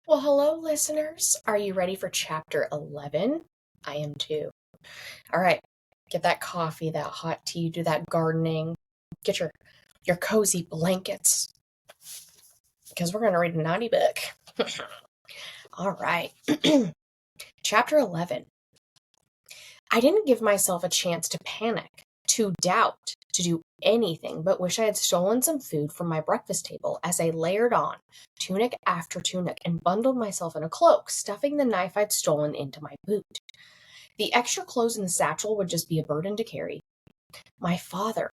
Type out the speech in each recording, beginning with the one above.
Well, hello, listeners. Are you ready for chapter 11? I am too. All right, get that coffee, that hot tea, do that gardening, get your cozy blankets, because we're going to read a naughty book. All right, chapter 11. I didn't give myself a chance to panic, to doubt, to do anything but wish I had stolen some food from my breakfast table as I layered on tunic after tunic and bundled myself in a cloak, stuffing the knife I'd stolen into my boot. The extra clothes in the satchel would just be a burden to carry. My father,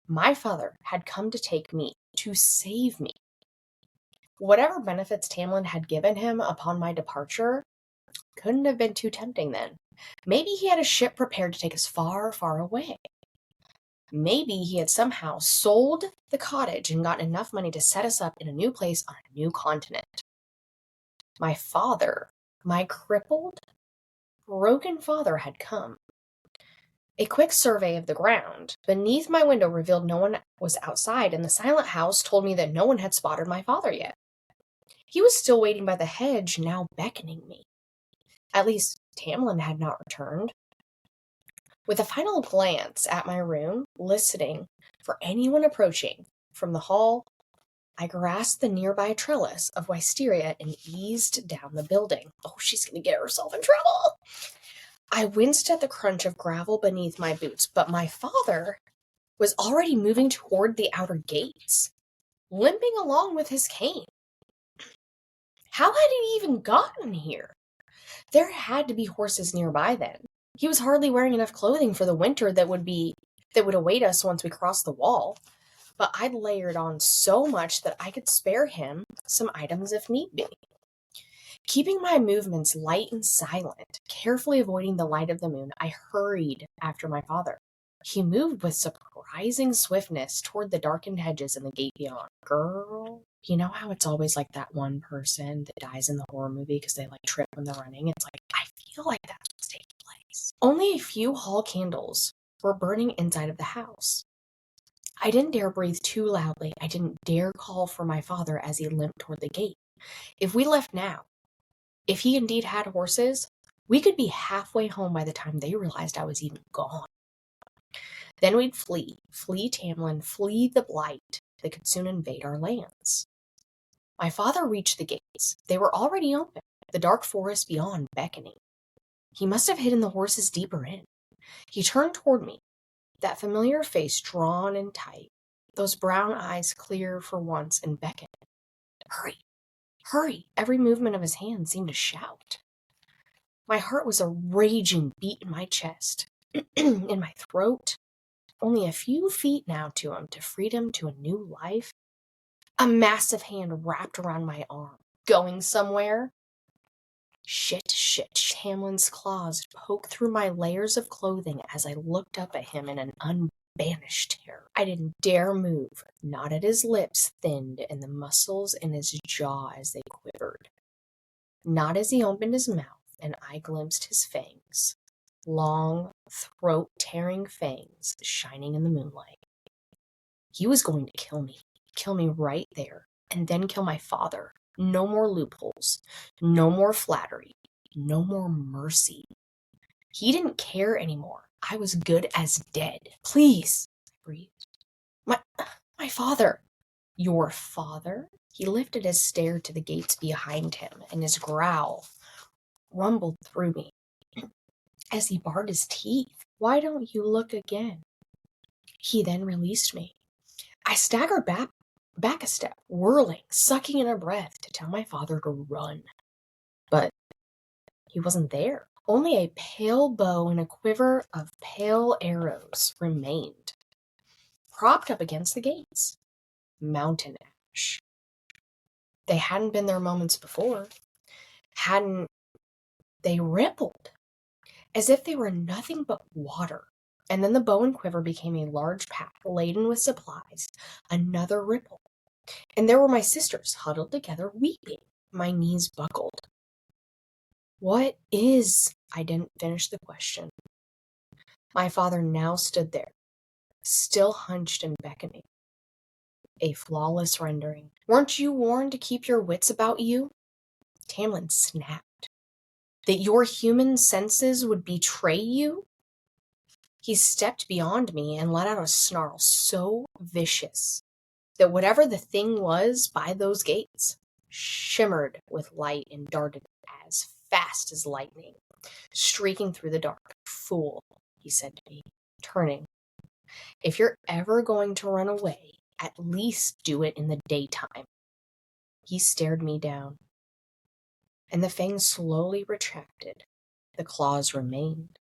my father had come to take me, to save me. Whatever benefits Tamlin had given him upon my departure couldn't have been too tempting then. Maybe he had a ship prepared to take us far, far away. Maybe he had somehow sold the cottage and gotten enough money to set us up in a new place on a new continent. My father, my crippled, broken father, had come. A quick survey of the ground beneath my window revealed no one was outside, and the silent house told me that no one had spotted my father yet. He was still waiting by the hedge, now beckoning me. At least Tamlin had not returned. With a final glance at my room, listening for anyone approaching from the hall, I grasped the nearby trellis of wisteria and eased down the building. Oh, she's going to get herself in trouble! I winced at the crunch of gravel beneath my boots, but my father was already moving toward the outer gates, limping along with his cane. How had he even gotten here? There had to be horses nearby then. He was hardly wearing enough clothing for the winter that would await us once we crossed the wall. But I'd layered on so much that I could spare him some items if need be. Keeping my movements light and silent, carefully avoiding the light of the moon, I hurried after my father. He moved with surprising swiftness toward the darkened hedges and the gate beyond. Girl, you know how it's always like that one person that dies in the horror movie because they trip when they're running? It's like, I feel like that's what's taking place. Only a few hall candles were burning inside of the house. I didn't dare breathe too loudly. I didn't dare call for my father as he limped toward the gate. If we left now, if he indeed had horses, we could be halfway home by the time they realized I was even gone. Then we'd flee Tamlin, flee the blight that could soon invade our lands. My father reached the gates. They were already open, the dark forest beyond beckoning. He must have hidden the horses deeper in. He turned toward me, that familiar face drawn and tight, those brown eyes clear for once, and beckoned. Hurry, hurry! Every movement of his hand seemed to shout. My heart was a raging beat in my chest, in my throat. Only a few feet now to him, to freedom, to a new life. A massive hand wrapped around my arm. Going somewhere? Shit. Tamlin's claws poked through my layers of clothing as I looked up at him in an unbanished terror. I didn't dare move, not as his lips thinned and the muscles in his jaw as they quivered. Not as he opened his mouth and I glimpsed his fangs. Long, throat-tearing fangs shining in the moonlight. He was going to kill me right there, and then kill my father. No more loopholes, no more flattery, no more mercy. He didn't care anymore. I was good as dead. Please, I breathed. My father. Your father? He lifted his stare to the gates behind him, and his growl rumbled through me as he bared his teeth. Why don't you look again? He then released me. I staggered back a step, whirling, sucking in a breath to tell my father to run. But he wasn't there. Only a pale bow and a quiver of pale arrows remained, propped up against the gates. Mountain ash. They hadn't been there moments before. Hadn't they rippled, as if they were nothing but water. And then the bow and quiver became a large pack laden with supplies. Another ripple. And there were my sisters, huddled together, weeping. My knees buckled. What is? I didn't finish the question. My father now stood there, still hunched and beckoning. A flawless rendering. Weren't you warned to keep your wits about you? Tamlin snapped. That your human senses would betray you? He stepped beyond me and let out a snarl so vicious that whatever the thing was by those gates shimmered with light and darted as fast as lightning, streaking through the dark. Fool, he said to me, turning. If you're ever going to run away, at least do it in the daytime. He stared me down, and the fangs slowly retracted. The claws remained.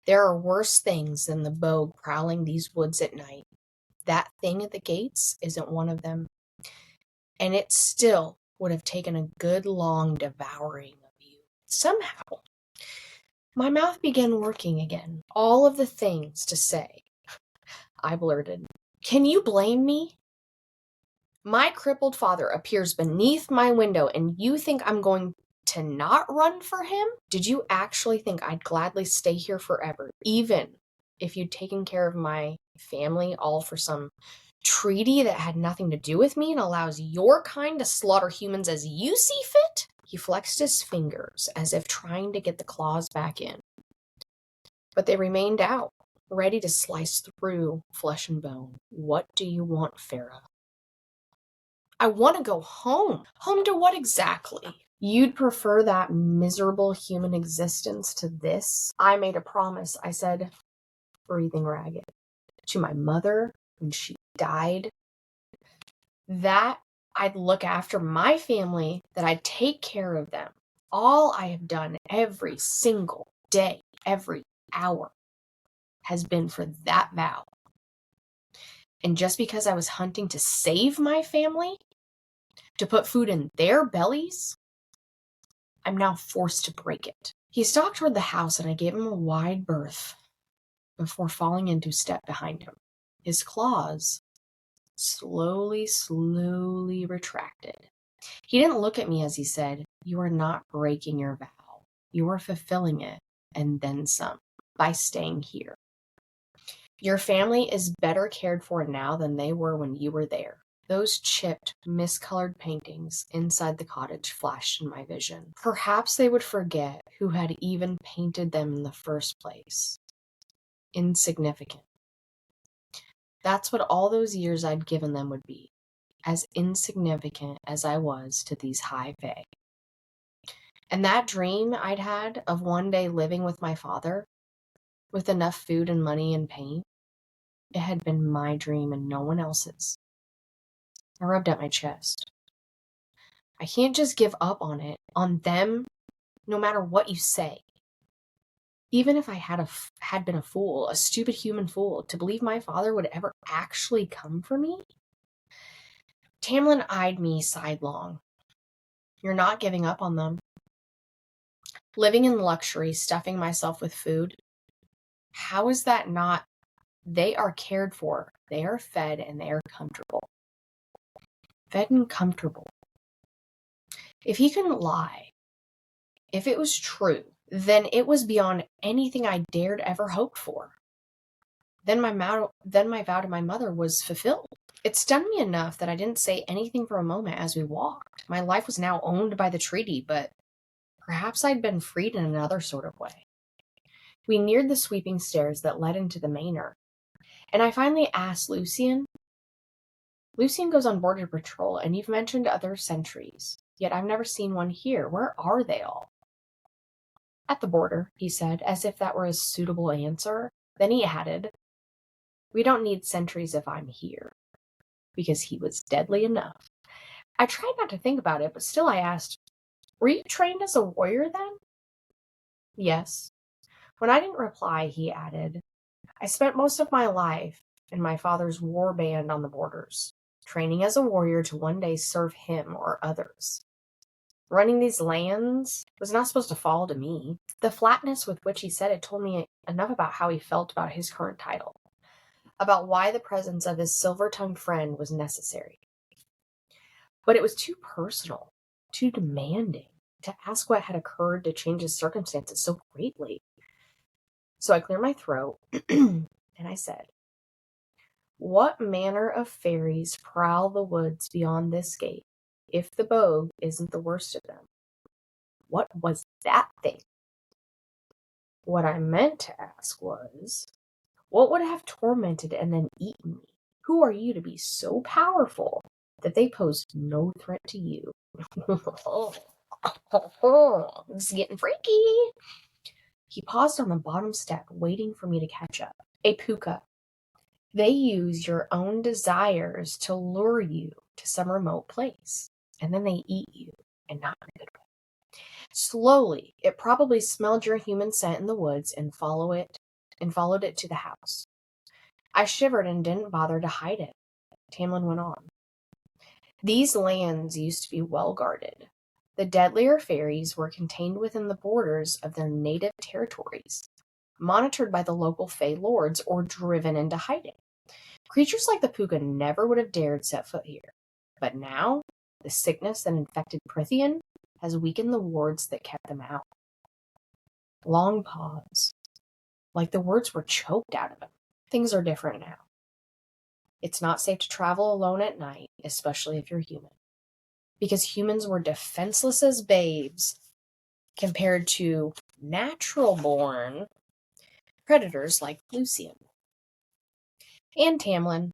There are worse things than the bogue prowling these woods at night. That thing at the gates isn't one of them. And it still would have taken a good long devouring of you. Somehow, my mouth began working again. All of the things to say. I blurted, "Can you blame me? My crippled father appears beneath my window, and you think I'm going to not run for him? Did you actually think I'd gladly stay here forever, even if you'd taken care of my family, all for some treaty that had nothing to do with me and allows your kind to slaughter humans as you see fit?" He flexed his fingers as if trying to get the claws back in. But they remained out, ready to slice through flesh and bone. "What do you want, Farah?" "I want to go home." "Home to what exactly?" "You'd prefer that miserable human existence to this?" I made a promise, I said, breathing ragged, "to my mother when she died, that I'd look after my family, that I'd take care of them. All I have done every single day, every hour, has been for that vow. And just because I was hunting to save my family, to put food in their bellies, I'm now forced to break it." He stalked toward the house, and I gave him a wide berth before falling into step behind him. His claws slowly retracted. He didn't look at me as he said, "You are not breaking your vow. You are fulfilling it, and then some, by staying here. Your family is better cared for now than they were when you were there." Those chipped, miscolored paintings inside the cottage flashed in my vision. Perhaps they would forget who had even painted them in the first place. Insignificant. That's what all those years I'd given them would be, as insignificant as I was to these high fae. And that dream I'd had of one day living with my father, with enough food and money and pain, it had been my dream and no one else's. I rubbed at my chest. I can't just give up on it, on them, no matter what you say. Even if I had been a fool, a stupid human fool, to believe my father would ever actually come for me? Tamlin eyed me sidelong. "You're not giving up on them. Living in luxury, stuffing myself with food. How is that not? They are cared for, they are fed, and they are comfortable." Fed and comfortable. If he couldn't lie, if it was true, then it was beyond anything I dared ever hope for. Then my vow to my mother was fulfilled. It stunned me enough that I didn't say anything for a moment as we walked. My life was now owned by the treaty, but perhaps I'd been freed in another sort of way. We neared the sweeping stairs that led into the manor, and I finally asked Lucien. "Lucien goes on border patrol, and you've mentioned other sentries, yet I've never seen one here. Where are they all?" "At the border," he said, as if that were a suitable answer. Then he added, "We don't need sentries if I'm here," because he was deadly enough. I tried not to think about it, but still I asked, "Were you trained as a warrior then?" "Yes." When I didn't reply, he added, "I spent most of my life in my father's war band on the borders, training as a warrior to one day serve him or others. Running these lands was not supposed to fall to me." The flatness with which he said it told me enough about how he felt about his current title, about why the presence of his silver-tongued friend was necessary. But it was too personal, too demanding, to ask what had occurred to change his circumstances so greatly. So I cleared my throat, and I said, "What manner of fairies prowl the woods beyond this gate, if the bogue isn't the worst of them?" What was that thing? What I meant to ask was, what would have tormented and then eaten me? Who are you to be so powerful that they pose no threat to you? This is getting freaky. He paused on the bottom step, waiting for me to catch up. A puka. They use your own desires to lure you to some remote place, and then they eat you, and not in a good way. Slowly, it probably smelled your human scent in the woods and followed it to the house. I shivered and didn't bother to hide it. Tamlin went on. These lands used to be well guarded. The deadlier fairies were contained within the borders of their native territories, monitored by the local Fey lords or driven into hiding. Creatures like the puka never would have dared set foot here. But now, the sickness that infected Prithian has weakened the wards that kept them out. Long pause, like the words were choked out of him. Things are different now. It's not safe to travel alone at night, especially if you're human. Because humans were defenseless as babes compared to natural-born predators like Lucian. And Tamlin,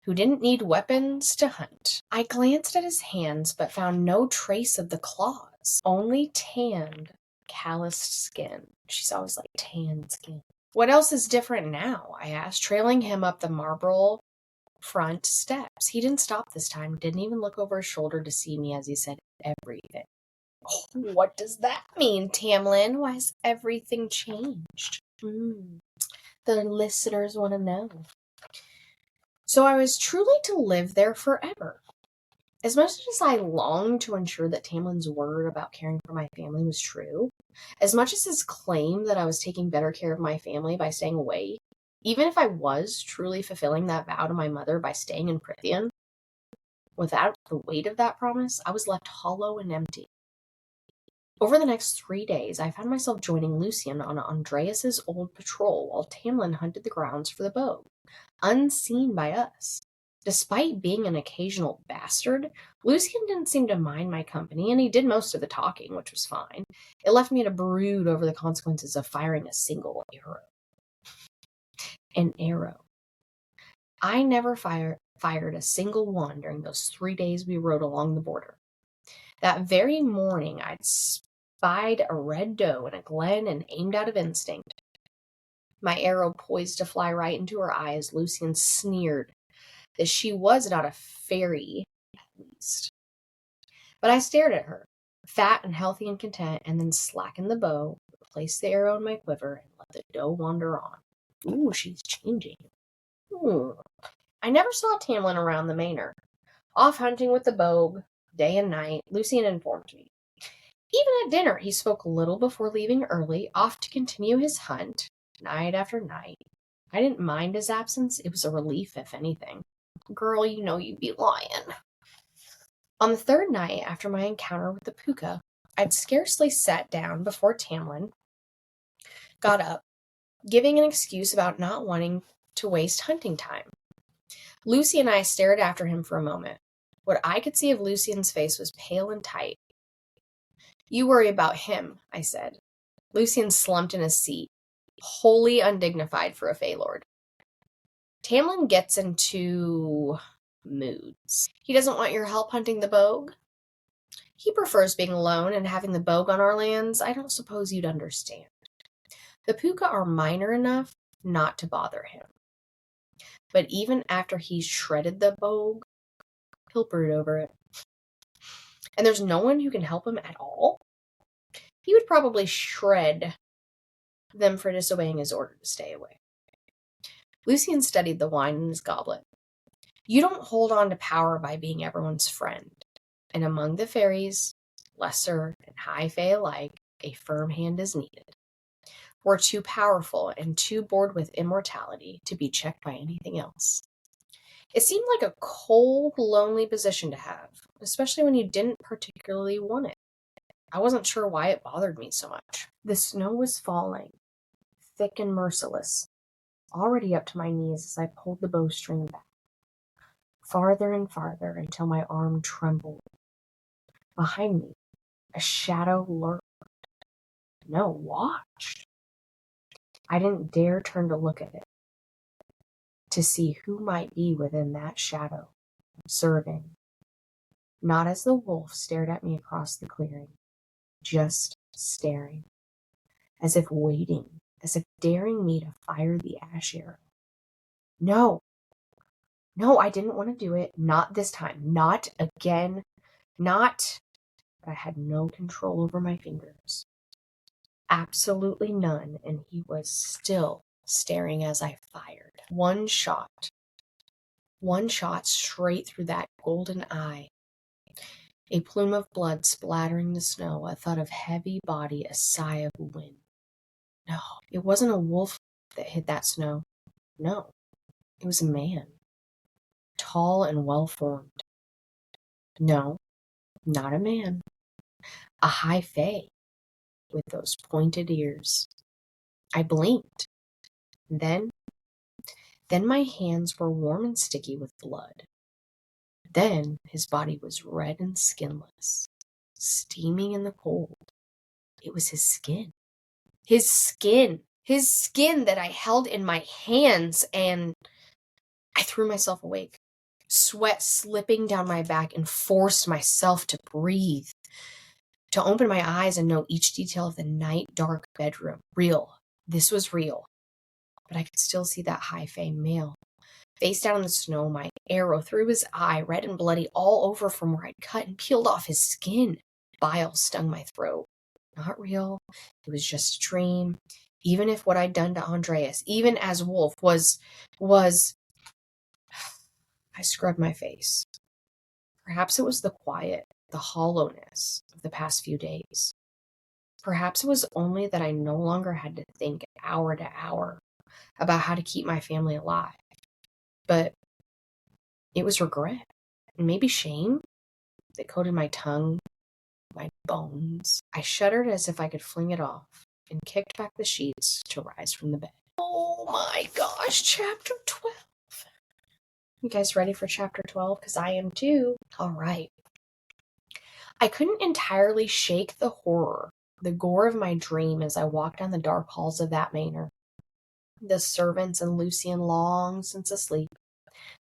who didn't need weapons to hunt. I glanced at his hands, but found no trace of the claws. Only tanned, calloused skin. She's always like, tanned skin. What else is different now? I asked, trailing him up the marble front steps. He didn't stop this time, didn't even look over his shoulder to see me as he said everything. Oh, what does that mean, Tamlin? Why has everything changed? The listeners want to know. So I was truly to live there forever. As much as I longed to ensure that Tamlin's word about caring for my family was true, as much as his claim that I was taking better care of my family by staying away, even if I was truly fulfilling that vow to my mother by staying in Prithian, without the weight of that promise, I was left hollow and empty. Over the next 3 days, I found myself joining Lucian on Andreas's old patrol while Tamlin hunted the grounds for the bow, unseen by us. Despite being an occasional bastard, Lucian didn't seem to mind my company, and he did most of the talking, which was fine. It left me to brood over the consequences of firing a single arrow. An arrow. I never fired a single one during those 3 days we rode along the border. That very morning, I'd spied a red doe in a glen and aimed out of instinct. My arrow poised to fly right into her eye as Lucian sneered that she was not a fairy, at least. But I stared at her, fat and healthy and content, and then slackened the bow, placed the arrow in my quiver, and let the doe wander on. Ooh, she's changing. I never saw Tamlin around the manor. Off hunting with the bow, day and night, Lucian informed me. Even at dinner, he spoke little before leaving early, off to continue his hunt, night after night. I didn't mind his absence. It was a relief, if anything. Girl, you know you'd be lying. On the third night after my encounter with the puka, I'd scarcely sat down before Tamlin got up, giving an excuse about not wanting to waste hunting time. Lucy and I stared after him for a moment. What I could see of Lucian's face was pale and tight. You worry about him, I said. Lucian slumped in his seat, wholly undignified for a Feylord. Tamlin gets into moods. He doesn't want your help hunting the bogue. He prefers being alone and having the bogue on our lands. I don't suppose you'd understand. The puka are minor enough not to bother him. But even after he's shredded the bogue, he'll brood over it. And there's no one who can help him at all? He would probably shred them for disobeying his order to stay away. Lucian studied the wine in his goblet. You don't hold on to power by being everyone's friend. And among the fairies, lesser and high fae alike, a firm hand is needed. We're too powerful and too bored with immortality to be checked by anything else. It seemed like a cold, lonely position to have, especially when you didn't particularly want it. I wasn't sure why it bothered me so much. The snow was falling, thick and merciless, already up to my knees as I pulled the bowstring back, farther and farther until my arm trembled. Behind me, a shadow lurked, No, watched. I didn't dare turn to look at it, to see who might be within that shadow, observing, not as the wolf stared at me across the clearing, just staring, as if waiting, as if daring me to fire the ash arrow. No, I didn't want to do it. Not this time. Not again. Not. But I had no control over my fingers. Absolutely none, and he was still staring as I fired. One shot straight through that golden eye. A plume of blood splattering the snow, a thud of heavy body, a sigh of wind. No, it wasn't a wolf that hit that snow. No, it was a man. Tall and well-formed. No, not a man. A high fae with those pointed ears. I blinked. Then my hands were warm and sticky with blood. Then his body was red and skinless, steaming in the cold. It was his skin. His skin that I held in my hands, and I threw myself awake, sweat slipping down my back, and forced myself to breathe, to open my eyes and know each detail of the night dark bedroom. Real. This was real. But I could still see that high fae male. Face down in the snow, my arrow through his eye, red and bloody all over from where I'd cut and peeled off his skin. Bile stung my throat. Not real. It was just a dream. Even if what I'd done to Andreas, even as Wolf, was... I scrubbed my face. Perhaps it was the quiet, the hollowness of the past few days. Perhaps it was only that I no longer had to think hour to hour about how to keep my family alive. But it was regret, and maybe shame, that coated my tongue, my bones. I shuddered as if I could fling it off, and kicked back the sheets to rise from the bed. Oh my gosh, chapter 12. You guys ready for chapter 12? Because I am too. All right. I couldn't entirely shake the horror, the gore of my dream as I walked down the dark halls of that manor. The servants and Lucian long since asleep.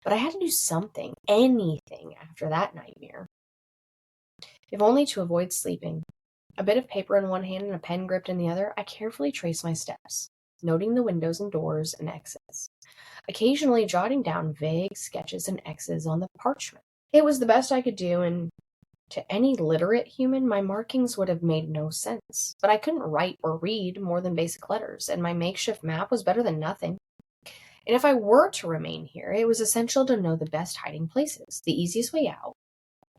But I had to do something, anything, after that nightmare. If only to avoid sleeping. A bit of paper in one hand and a pen gripped in the other, I carefully traced my steps, noting the windows and doors and exits, occasionally jotting down vague sketches and X's on the parchment. It was the best I could do, and to any literate human, my markings would have made no sense. But I couldn't write or read more than basic letters, and my makeshift map was better than nothing. And if I were to remain here, it was essential to know the best hiding places, the easiest way out,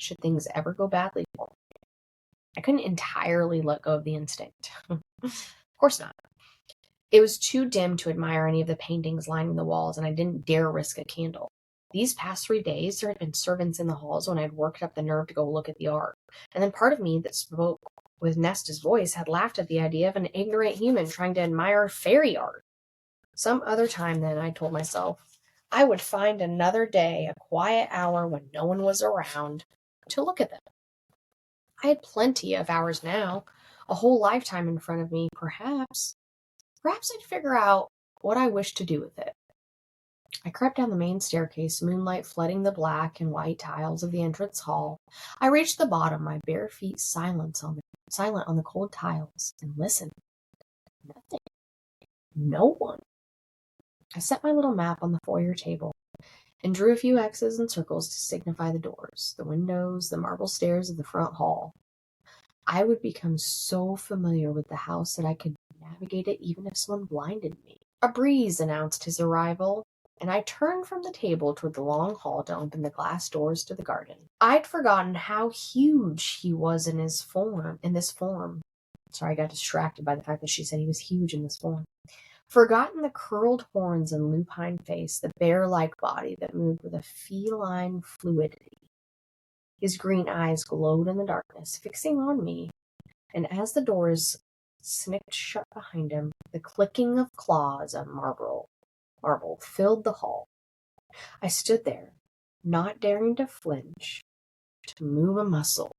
should things ever go badly for me. I couldn't entirely let go of the instinct. Of course not. It was too dim to admire any of the paintings lining the walls, and I didn't dare risk a candle. These past 3 days, there had been servants in the halls when I'd worked up the nerve to go look at the art. And then part of me that spoke with Nesta's voice had laughed at the idea of an ignorant human trying to admire fairy art. Some other time then, I told myself, I would find another day, a quiet hour when no one was around, to look at them. I had plenty of hours now, a whole lifetime in front of me, perhaps. Perhaps I'd figure out what I wished to do with it. I crept down the main staircase, moonlight flooding the black and white tiles of the entrance hall. I reached the bottom, my bare feet silent on the cold tiles, and listened. Nothing. No one. I set my little map on the foyer table and drew a few X's and circles to signify the doors, the windows, the marble stairs of the front hall. I would become so familiar with the house that I could navigate it even if someone blinded me. A breeze announced his arrival, and I turned from the table toward the long hall to open the glass doors to the garden. I'd forgotten how huge he was in this form. Sorry, I got distracted by the fact that she said he was huge in this form. Forgotten the curled horns and lupine face, the bear-like body that moved with a feline fluidity. His green eyes glowed in the darkness, fixing on me, and as the doors snicked shut behind him, the clicking of claws on marble filled the hall. I stood there, not daring to flinch, to move a muscle.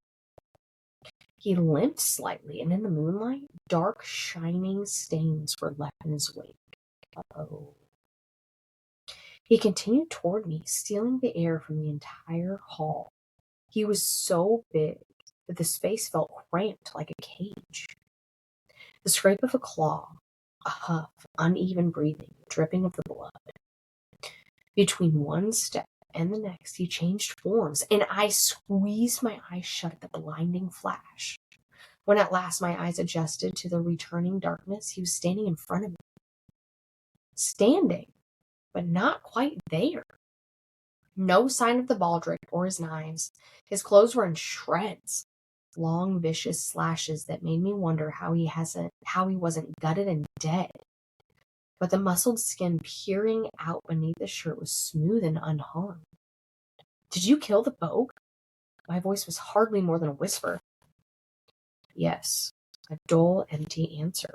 He limped slightly, and in the moonlight, dark, shining stains were left in his wake. Uh-oh. He continued toward me, stealing the air from the entire hall. He was so big that the space felt cramped like a cage. The scrape of a claw, a huff, uneven breathing, dripping of the blood. Between one step and the next, he changed forms, and I squeezed my eyes shut at the blinding flash. When at last my eyes adjusted to the returning darkness, he was standing in front of me. Standing, but not quite there. No sign of the baldric or his knives. His clothes were in shreds. Long, vicious slashes that made me wonder how he wasn't gutted and dead. But the muscled skin peering out beneath the shirt was smooth and unharmed. Did you kill the Bogue? My voice was hardly more than a whisper. Yes, a dull, empty answer.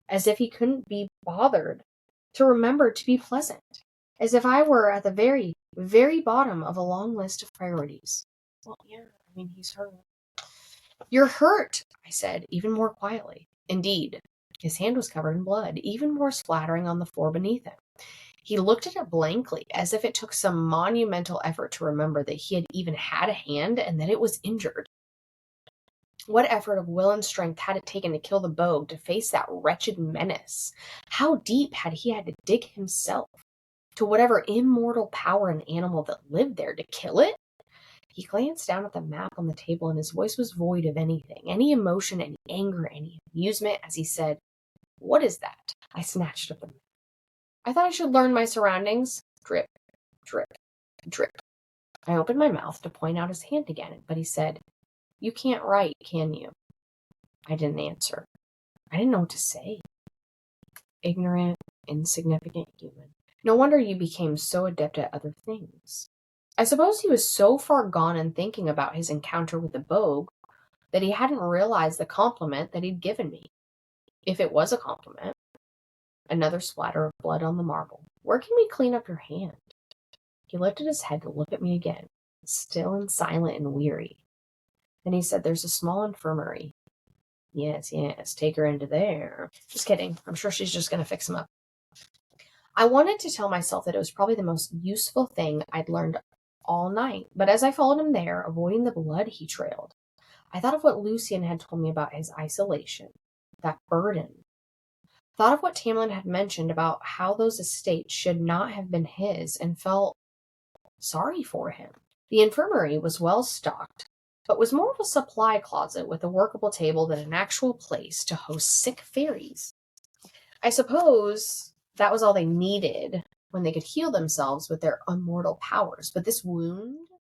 As if he couldn't be bothered to remember to be pleasant. As if I were at the very, very bottom of a long list of priorities. Well, yeah, he's hurt. You're hurt, I said, even more quietly. Indeed. His hand was covered in blood, even more splattering on the floor beneath him. He looked at it blankly, as if it took some monumental effort to remember that he had even had a hand and that it was injured. What effort of will and strength had it taken to kill the Bogue, to face that wretched menace? How deep had he had to dig himself? To whatever immortal power and animal that lived there, to kill it? He glanced down at the map on the table, and his voice was void of anything, any emotion, any anger, any amusement, as he said, "What is that?" I snatched at the map. I thought I should learn my surroundings. Drip, drip, drip. I opened my mouth to point out his hand again, but he said, "You can't write, can you?" I didn't answer. I didn't know what to say. Ignorant, insignificant human. No wonder you became so adept at other things. I suppose he was so far gone in thinking about his encounter with the Bogue that he hadn't realized the compliment that he'd given me. If it was a compliment. Another splatter of blood on the marble. Where can we clean up your hand? He lifted his head to look at me again, still and silent and weary. Then he said, "There's a small infirmary." Yes, take her into there. Just kidding. I'm sure she's just going to fix him up. I wanted to tell myself that it was probably the most useful thing I'd learned all night, but as I followed him there, avoiding the blood he trailed, I thought of what Lucian had told me about his isolation, that burden. Thought of what Tamlin had mentioned about how those estates should not have been his, and felt sorry for him. The infirmary was well stocked, but was more of a supply closet with a workable table than an actual place to host sick fairies. I suppose that was all they needed when they could heal themselves with their immortal powers, but this wound